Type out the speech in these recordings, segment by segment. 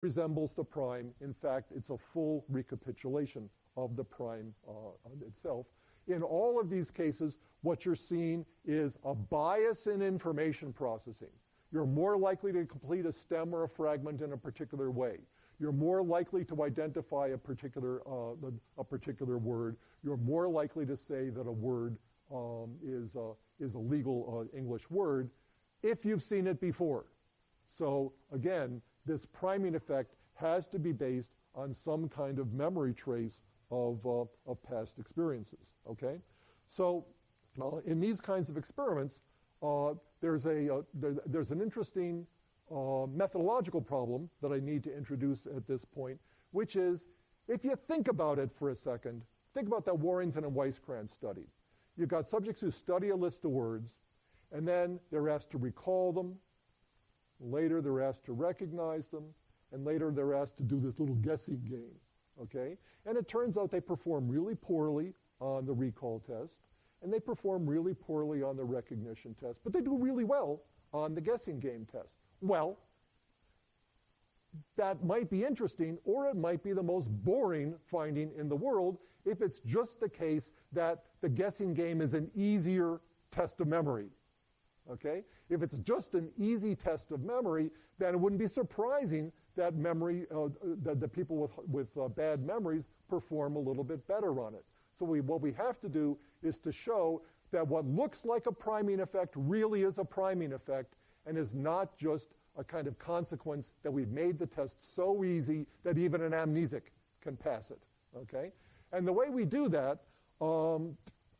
resembles the prime. In fact, it's a full recapitulation of the prime itself. In all of these cases, what you're seeing is a bias in information processing. You're more likely to complete a stem or a fragment in a particular way. You're more likely to identify a particular word. You're more likely to say that a word is a legal English word if you've seen it before. So again, this priming effect has to be based on some kind of memory trace of past experiences. Okay, so in these kinds of experiments, there's an interesting methodological problem that I need to introduce at this point, which is, if you think about it for a second, think about that Warrington and Weisskranz study. You've got subjects who study a list of words, and then they're asked to recall them. Later, they're asked to recognize them, and later they're asked to do this little guessing game. Okay, and it turns out they perform really poorly on the recall test, and they perform really poorly on the recognition test, but they do really well on the guessing game test. Well, that might be interesting, or it might be the most boring finding in the world if it's just the case that the guessing game is an easier test of memory. Okay? If it's just an easy test of memory, then it wouldn't be surprising that that the people with bad memories perform a little bit better on it. So what we have to do is to show that what looks like a priming effect really is a priming effect and is not just a kind of consequence that we've made the test so easy that even an amnesic can pass it. Okay? And the way we do that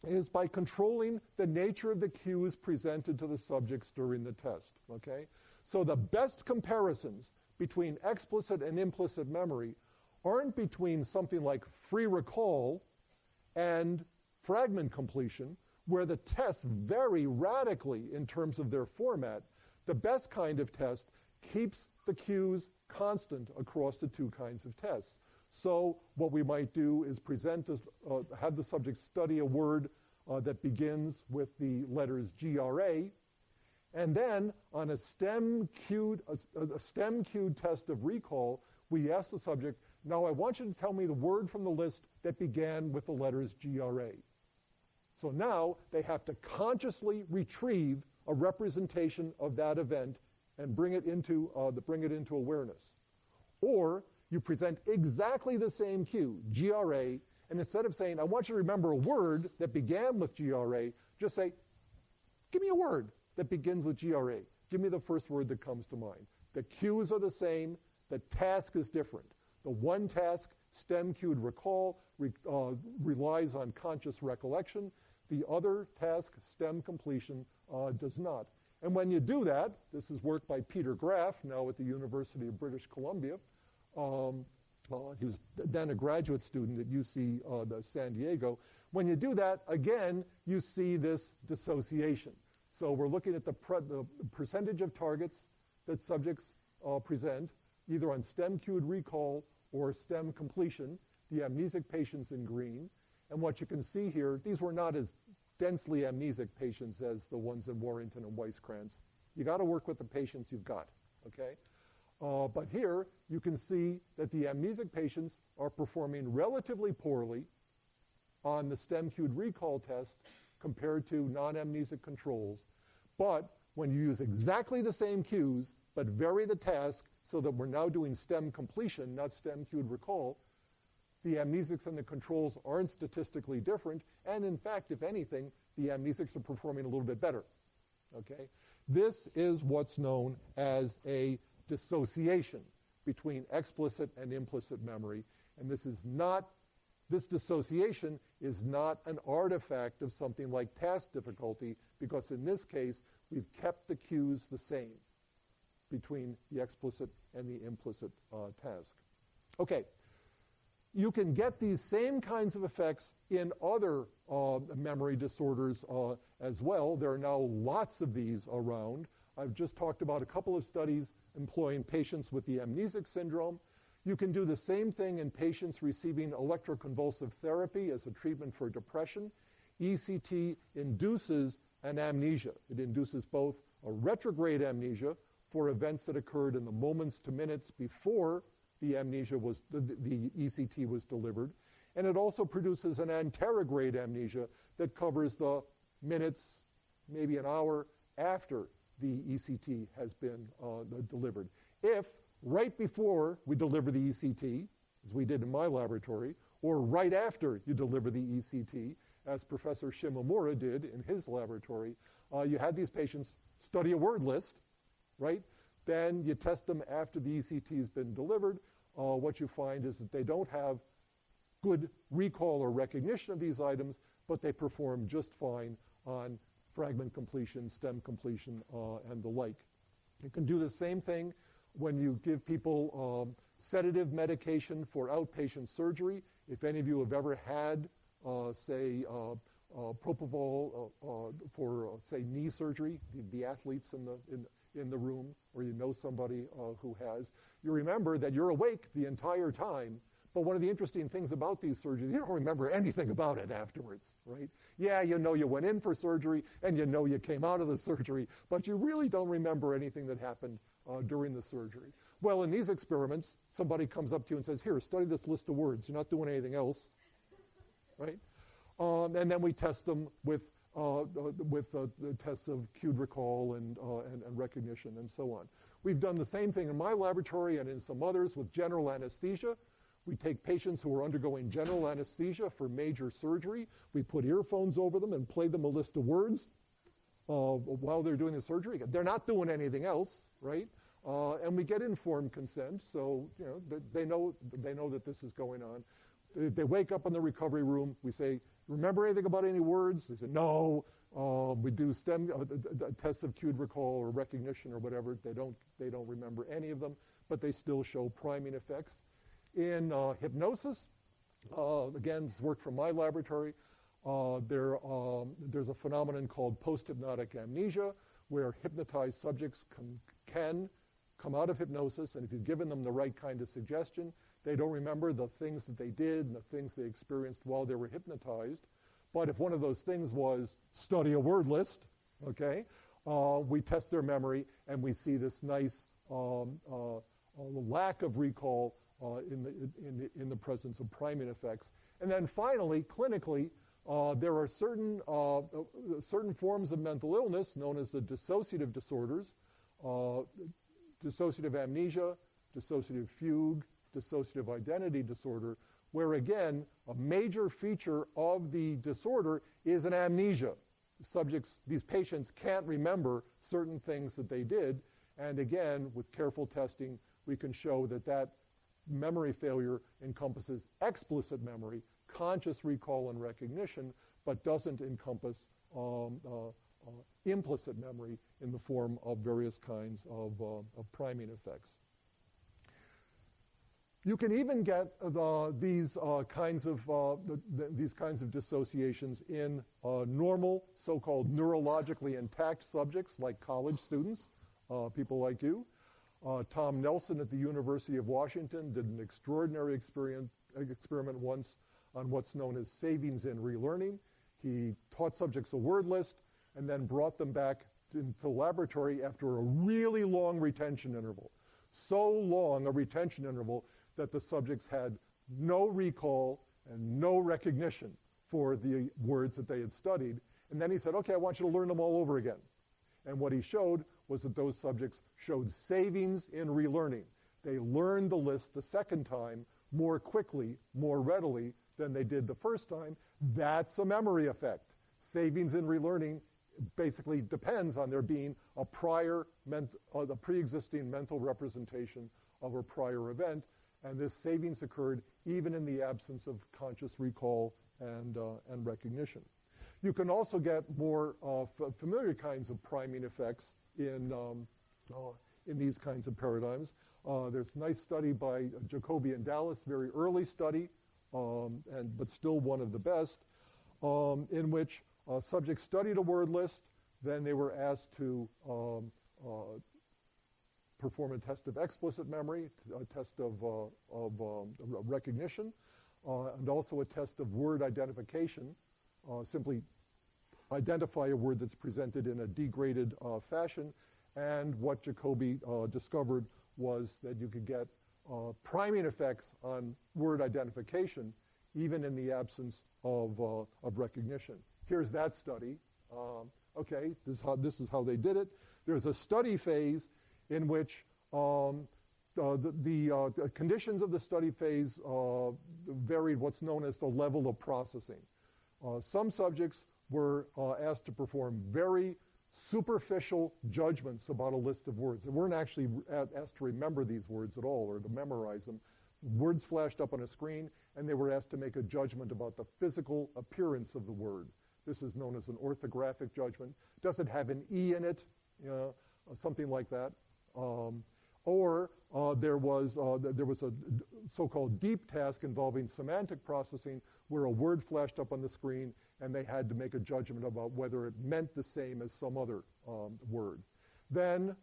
is by controlling the nature of the cues presented to the subjects during the test. Okay? So the best comparisons between explicit and implicit memory aren't between something like free recall and fragment completion, where the tests vary radically in terms of their format. The best kind of test keeps the cues constant across the two kinds of tests. So what we might do is have the subject study a word that begins with the letters GRA, and then on a STEM-cued test of recall, we ask the subject, now I want you to tell me the word from the list that began with the letters GRA. So now they have to consciously retrieve a representation of that event and bring it into awareness. Or you present exactly the same cue, GRA, and instead of saying, I want you to remember a word that began with GRA, just say, give me a word that begins with GRA. Give me the first word that comes to mind. The cues are the same. The task is different. The one task, STEM-cued recall, relies on conscious recollection. The other task, STEM completion, does not. And when you do that, this is work by Peter Graff, now at the University of British Columbia. He was then a graduate student at UC San Diego. When you do that, again, you see this dissociation. So we're looking at the percentage of targets that subjects present, either on STEM-cued recall or STEM completion, the amnesic patients in green. And what you can see here, these were not as densely amnesic patients as the ones in Warrington and Weisskranz. You got to work with the patients you've got, okay? But here, you can see that the amnesic patients are performing relatively poorly on the STEM-cued recall test compared to non-amnesic controls. But when you use exactly the same cues, but vary the task so that we're now doing STEM completion, not STEM-cued recall, the amnesics and the controls aren't statistically different, and in fact, if anything, the amnesics are performing a little bit better. Okay? This is what's known as a dissociation between explicit and implicit memory, and this dissociation is not an artifact of something like task difficulty, because in this case, we've kept the cues the same between the explicit and the implicit task. Okay. You can get these same kinds of effects in other memory disorders as well. There are now lots of these around. I've just talked about a couple of studies employing patients with the amnesic syndrome. You can do the same thing in patients receiving electroconvulsive therapy as a treatment for depression. ECT induces an amnesia. It induces both a retrograde amnesia, for events that occurred in the moments to minutes before the amnesia was, the ECT was delivered. And it also produces an anterograde amnesia that covers the minutes, maybe an hour after the ECT has been delivered. If right before we deliver the ECT, as we did in my laboratory, or right after you deliver the ECT, as Professor Shimomura did in his laboratory, you had these patients study a word list, right? Then you test them after the ECT has been delivered. What you find is that they don't have good recall or recognition of these items, but they perform just fine on fragment completion, stem completion, and the like. You can do the same thing when you give people sedative medication for outpatient surgery. If any of you have ever had, say, propofol for, say, knee surgery, the athletes in the room, or you know somebody who has, you remember that you're awake the entire time. But one of the interesting things about these surgeries, you don't remember anything about it afterwards, right? Yeah, you know you went in for surgery, and you know you came out of the surgery, but you really don't remember anything that happened during the surgery. Well, in these experiments, somebody comes up to you and says, here, study this list of words. You're not doing anything else, right? And then we test them with the tests of cued recall and recognition and so on. We've done the same thing in my laboratory and in some others with general anesthesia. We take patients who are undergoing general anesthesia for major surgery. We put earphones over them and play them a list of words while they're doing the surgery. They're not doing anything else, right? And we get informed consent, so you know they know that this is going on. They wake up in the recovery room. We say, remember anything about any words? They say, no. We do STEM tests of cued recall or recognition or whatever. They don't remember any of them, but they still show priming effects. In hypnosis, again, this work from my laboratory, there's a phenomenon called post-hypnotic amnesia, where hypnotized subjects can come out of hypnosis, and if you've given them the right kind of suggestion, they don't remember the things that they did and the things they experienced while they were hypnotized. But if one of those things was study a word list, okay, we test their memory, and we see this nice lack of recall in the presence of priming effects. And then finally, clinically, there are certain forms of mental illness known as the dissociative disorders, dissociative amnesia, dissociative fugue, dissociative identity disorder, where again, a major feature of the disorder is an amnesia. These patients can't remember certain things that they did, and again, with careful testing, we can show that memory failure encompasses explicit memory, conscious recall and recognition, but doesn't encompass implicit memory in the form of various kinds of priming effects. You can even get these kinds of dissociations in normal, so-called neurologically intact subjects like college students, people like you. Tom Nelson at the University of Washington did an extraordinary experiment once on what's known as savings in relearning. He taught subjects a word list and then brought them back into the laboratory after a really long retention interval. So long a retention interval that the subjects had no recall and no recognition for the words that they had studied. And then he said, okay, I want you to learn them all over again. And what he showed was that those subjects showed savings in relearning. They learned the list the second time more quickly, more readily than they did the first time. That's a memory effect. Savings in relearning basically depends on there being a pre-existing mental representation of a prior event, and this savings occurred even in the absence of conscious recall and recognition. You can also get more familiar kinds of priming effects in these kinds of paradigms. There's a nice study by Jacoby and Dallas, very early study, but still one of the best, in which subjects studied a word list, then they were asked to perform a test of explicit memory, a test of recognition, and also a test of word identification. Simply identify a word that's presented in a degraded fashion, And what Jacobi discovered was that you could get priming effects on word identification even in the absence of recognition. Here's that study. Okay, this is how they did it. There's a study phase in which the conditions of the study phase varied what's known as the level of processing. Some subjects were asked to perform very superficial judgments about a list of words. They weren't actually asked to remember these words at all or to memorize them. Words flashed up on a screen, and they were asked to make a judgment about the physical appearance of the word. This is known as an orthographic judgment. Does it have an E in it? Something like that. Or there was a so-called deep task involving semantic processing where a word flashed up on the screen and they had to make a judgment about whether it meant the same as some other word. Then,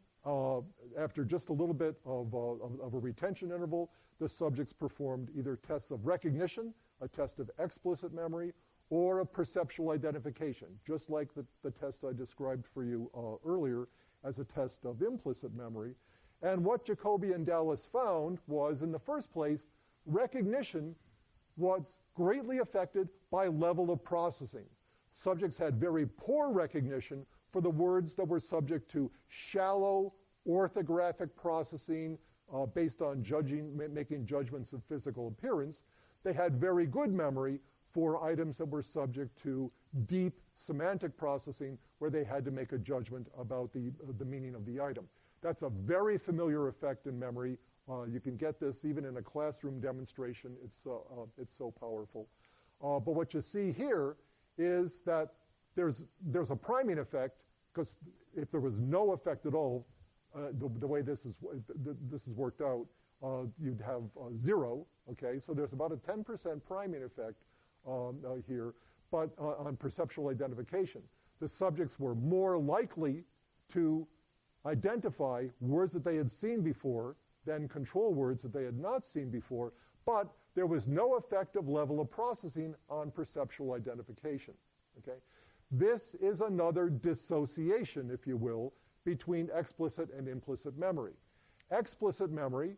after just a little bit of a retention interval, the subjects performed either tests of recognition, a test of explicit memory, or a perceptual identification, just like the test I described for you earlier as a test of implicit memory. And what Jacobi and Dallas found was, in the first place, recognition was greatly affected by level of processing. Subjects had very poor recognition for the words that were subject to shallow orthographic processing based on making judgments of physical appearance. They had very good memory for items that were subject to deep semantic processing where they had to make a judgment about the meaning of the item. That's a very familiar effect in memory. You can get this even in a classroom demonstration. It's so powerful. But what you see here is that there's a priming effect, because if there was no effect at all, the way this is worked out, you'd have 0. Okay, so there's about a 10% priming effect here, but on perceptual identification, the subjects were more likely to identify words that they had seen before than control words that they had not seen before, but there was no effective level of processing on perceptual identification. Okay? This is another dissociation, if you will, between explicit and implicit memory. Explicit memory,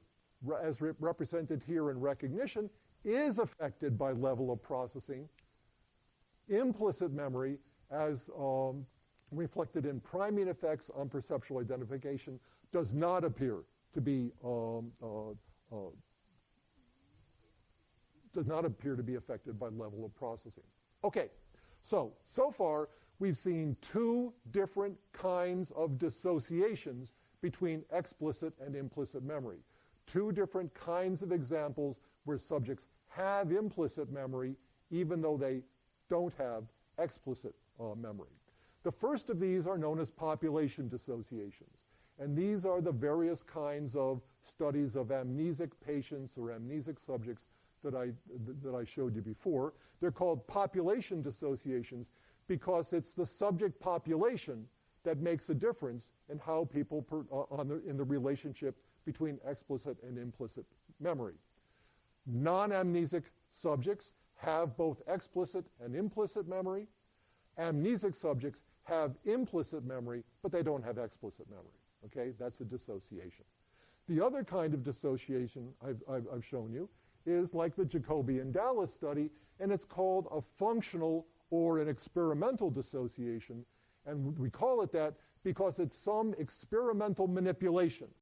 as represented here in recognition, is affected by level of processing. Implicit memory, as reflected in priming effects on perceptual identification, does not appear to be affected by level of processing. Okay, so far we've seen two different kinds of dissociations between explicit and implicit memory. Two different kinds of examples where subjects have implicit memory even though they don't have explicit memory. The first of these are known as population dissociations. And these are the various kinds of studies of amnesic patients or amnesic subjects that I showed you before. They're called population dissociations because it's the subject population that makes a difference in how people in the relationship between explicit and implicit memory. Non-amnesic subjects have both explicit and implicit memory. Amnesic subjects have implicit memory, but they don't have explicit memory. Okay, that's a dissociation. The other kind of dissociation I've shown you is like the Jacobi and Dallas study, and it's called a functional or an experimental dissociation. And we call it that because it's some experimental manipulation